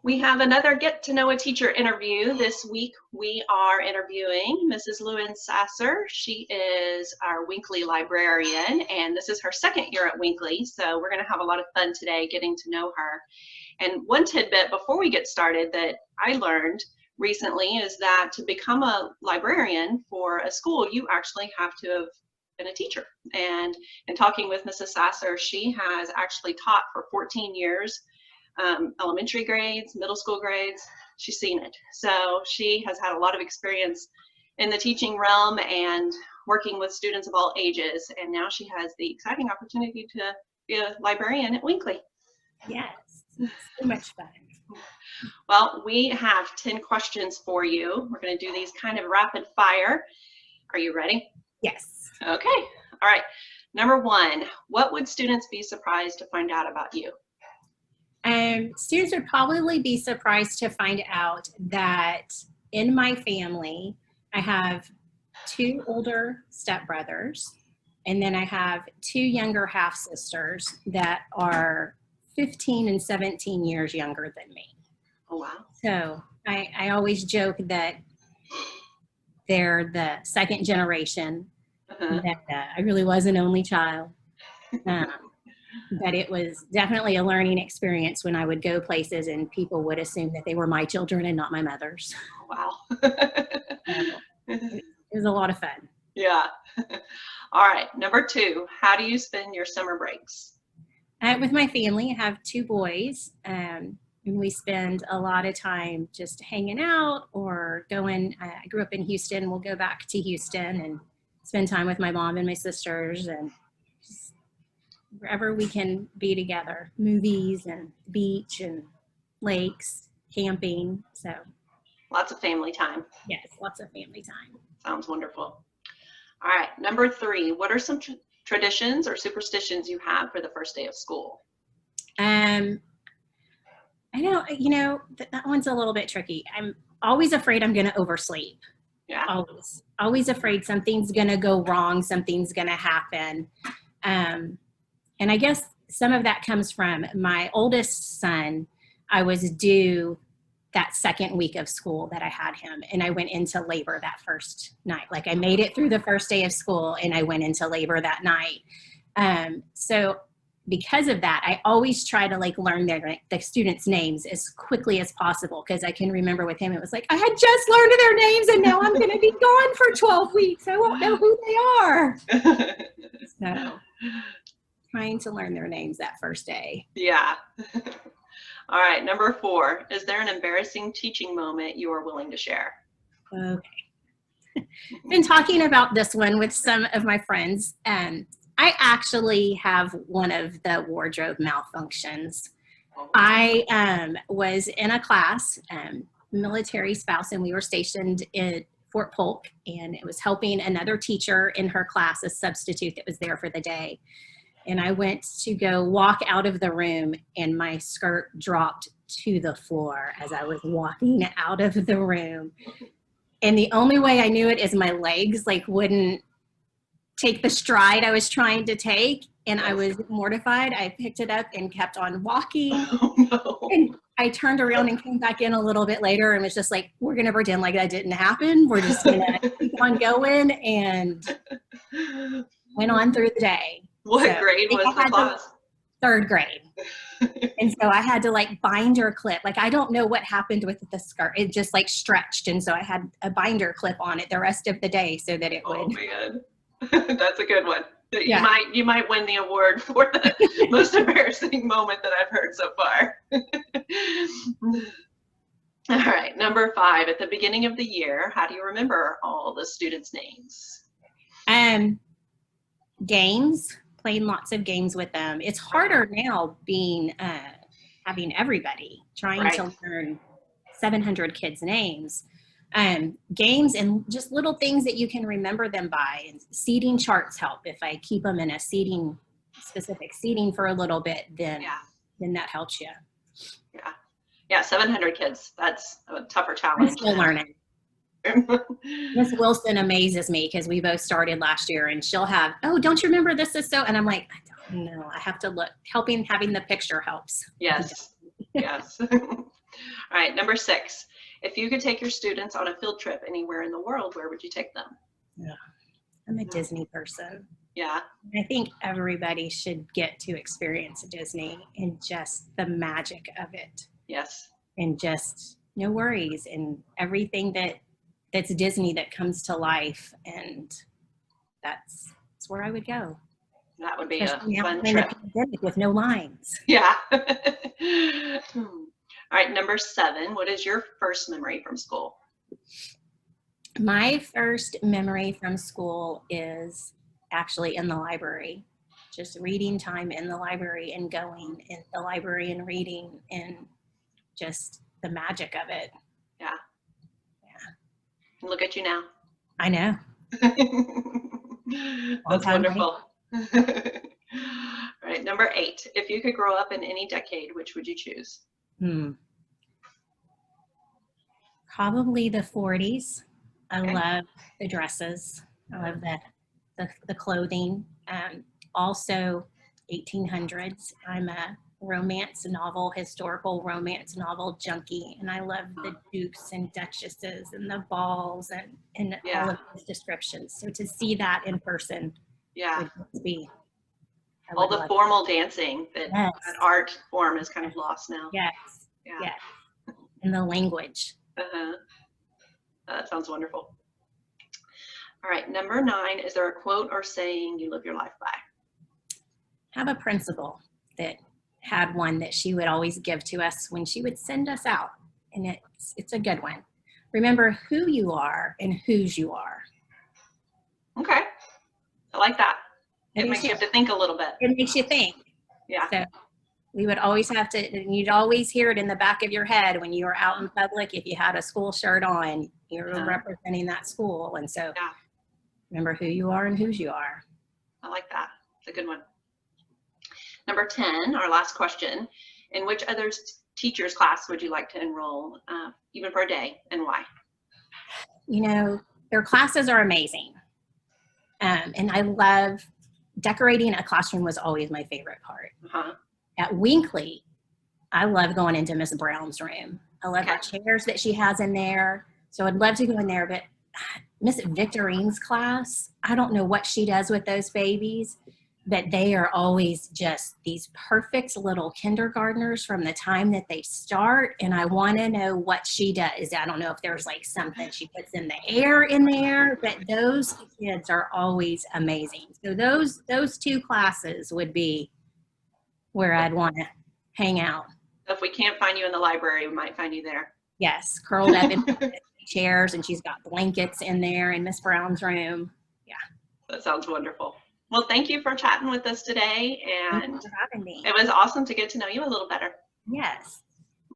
We have another Get to Know a Teacher interview. This week we are interviewing Mrs. Lou-enne Sasscer. She is our Winkley librarian, and this is her second year at Winkley, so we're going to have a lot of fun today getting to know her. And one tidbit before we get started that I learned recently is that to become a librarian for a school, you actually have to have been a teacher. And in talking with Mrs. Sasscer, she has actually taught for 14 years. Elementary grades, middle school grades, she's seen it. So she has had a lot of experience in the teaching realm and working with students of all ages. And now she has the exciting opportunity to be a librarian at Winkley. Yes, so much fun. Well, we have 10 questions for you. We're going to do these kind of rapid fire. Are you ready? Yes. Okay. All right. Number one, what would students be surprised to find out about you? Students would probably be surprised to find out that in my family, I have 2 older stepbrothers, and then I have 2 younger half-sisters that are 15 and 17 years younger than me. Oh, wow. So I always joke that they're the second generation, that I really was an only child. But it was definitely a learning experience when I would go places and people would assume that they were my children and not my mother's. Wow. It was a lot of fun. Yeah. All right. Number 2, how do you spend your summer breaks? With my family, I have 2 boys, and we spend a lot of time just hanging out or going. I grew up in Houston. We'll go back to Houston and spend time with my mom and my sisters, and just wherever we can be together, movies and beach and lakes, camping. So lots of family time. Yes, lots of family time. Sounds wonderful. All right, number 3, what are some traditions or superstitions you have for the first day of school? I know, that one's a little bit tricky. I'm always afraid I'm going to oversleep. Yeah. Always afraid something's going to go wrong, something's going to happen. And I guess some of that comes from my oldest son. I was due that second week of school that I had him, and I went into labor that first night. Like, I made it through the first day of school and I went into labor that night. So because of that, I always try to learn the students' names as quickly as possible, because I can remember with him, it was like, I had just learned their names and now I'm going to be gone for 12 weeks. I won't know who they are. So trying to learn their names that first day. Yeah. All right, number 4, is there an embarrassing teaching moment you are willing to share? Okay. Been talking about this one with some of my friends. I actually have one of the wardrobe malfunctions. I was in a class, military spouse, and we were stationed in Fort Polk, and it was helping another teacher in her class, a substitute that was there for the day. And I went to go walk out of the room, and my skirt dropped to the floor as I was walking out of the room. And the only way I knew it is my legs wouldn't take the stride I was trying to take, and I was mortified. I picked it up and kept on walking. Oh, no. And I turned around and came back in a little bit later and was just like, we're going to pretend like that didn't happen. We're just going to keep on going, and went on through the day. What grade was the class? 3rd grade. And so I had to binder clip. I don't know what happened with the skirt. It just stretched. And so I had a binder clip on it the rest of the day so that it would. Oh, man. That's a good one. Yeah. You might win the award for the most embarrassing moment that I've heard so far. All right, number 5, at the beginning of the year, how do you remember all the students' names? Games, playing lots of games with them. It's harder now having everybody, trying to learn 700 kids' names. Games and just little things that you can remember them by. And seating charts help. If I keep them in a specific seating for a little bit, then that helps you. Yeah, 700 kids. That's a tougher challenge. I'm still learning. Miss Wilson amazes me because we both started last year, and she'll have, oh, don't you remember this is so? And I'm like, I don't know. I have to look. Having the picture helps. Yes. Yes. All right, number 6. If you could take your students on a field trip anywhere in the world, where would you take them? Yeah. I'm a Disney person. Yeah. I think everybody should get to experience Disney and just the magic of it. Yes. And just no worries and everything that's Disney that comes to life. And that's where I would go. That would be Especially a now fun in the trip. pandemic with no lines. Yeah. All right, number 7. What is your first memory from school? My first memory from school is actually in the library. Just reading time in the library and going in the library and reading and just the magic of it. Yeah. Look at you now. I know. That's wonderful. All right, number 8. If you could grow up in any decade, which would you choose? Probably the 40s. I love the dresses. I love the clothing. Also 1800s. I'm a historical romance novel junkie, and I love the dukes and duchesses and the balls and all of those descriptions. So to see that in person would just be all the formal dancing that an art form is kind of lost now. Yes. And the language. That sounds wonderful. All right, number 9, is there a quote or saying you live your life by? I have a principal that had one that she would always give to us when she would send us out, and it's a good one. Remember who you are and whose you are. Okay, I like that. It makes you have to think a little bit. It makes you think. Yeah. So we would always have to, and you'd always hear it in the back of your head when you were out in public. If you had a school shirt on, you were representing that school. And so remember who you are and whose you are. I like that. It's a good one. Number 10, our last question. In which other teacher's class would you like to enroll, even for a day, and why? You know, their classes are amazing. And I love decorating a classroom was always my favorite part. At Winkley, I love going into Miss Brown's room. I love her chairs that she has in there. So I'd love to go in there, but Miss Victorine's class, I don't know what she does with those babies, but they are always just these perfect little kindergartners from the time that they start. And I want to know what she does. I don't know if there's like something she puts in the air in there, but those kids are always amazing. So those 2 classes would be where I'd want to hang out. If we can't find you in the library, we might find you there. Yes, curled up in chairs, and she's got blankets in there in Miss Brown's room. Yeah. That sounds wonderful. Well, thank you for chatting with us today, and Thank you for having me. It was awesome to get to know you a little better. Yes.